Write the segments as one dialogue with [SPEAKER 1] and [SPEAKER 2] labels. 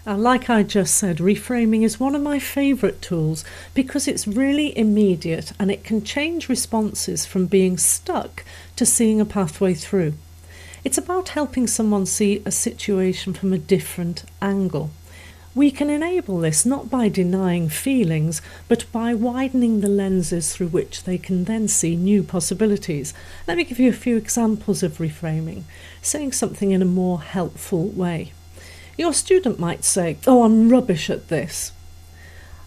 [SPEAKER 1] Like I just said, reframing is one of my favourite tools because it's really immediate and it can change responses from being stuck to seeing a pathway through. It's about helping someone see a situation from a different angle. We can enable this not by denying feelings, but by widening the lenses through which they can then see new possibilities. Let me give you a few examples of reframing, saying something in a more helpful way. Your student might say, "Oh, I'm rubbish at this."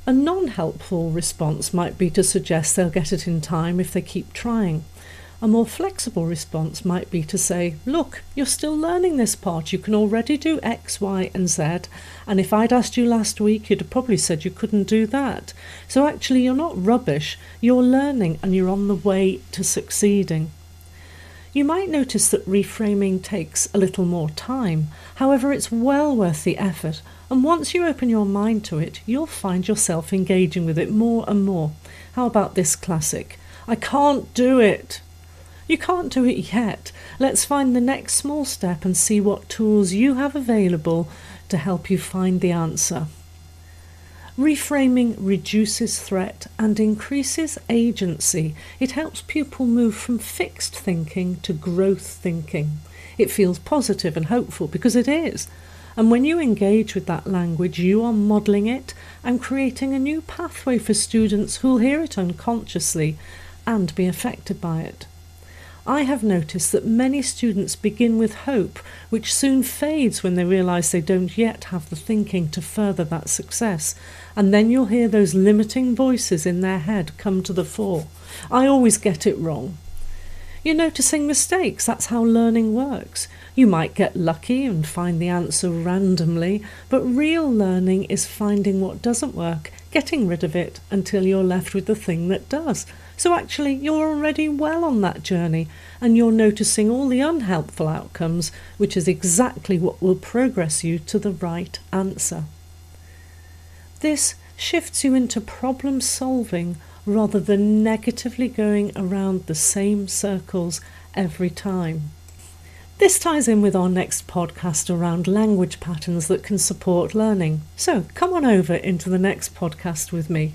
[SPEAKER 1] A non-helpful response might be to suggest they'll get it in time if they keep trying. A more flexible response might be to say, "Look, you're still learning this part. You can already do X, Y, and Z. And if I'd asked you last week, you'd have probably said you couldn't do that. So actually, you're not rubbish. You're learning and you're on the way to succeeding." You might notice that reframing takes a little more time. However, it's well worth the effort. And once you open your mind to it, you'll find yourself engaging with it more and more. How about this classic? "I can't do it." You can't do it yet. Let's find the next small step and see what tools you have available to help you find the answer. Reframing reduces threat and increases agency. It helps people move from fixed thinking to growth thinking. It feels positive and hopeful because it is. And when you engage with that language, you are modelling it and creating a new pathway for students who'll hear it unconsciously and be affected by it. I have noticed that many students begin with hope, which soon fades when they realise they don't yet have the thinking to further that success. And then you'll hear those limiting voices in their head come to the fore. "I always get it wrong." You're noticing mistakes. That's how learning works. You might get lucky and find the answer randomly, but real learning is finding what doesn't work, getting rid of it until you're left with the thing that does. So actually, you're already well on that journey and you're noticing all the unhelpful outcomes, which is exactly what will progress you to the right answer. This shifts you into problem solving rather than negatively going around the same circles every time. This ties in with our next podcast around language patterns that can support learning. So come on over into the next podcast with me.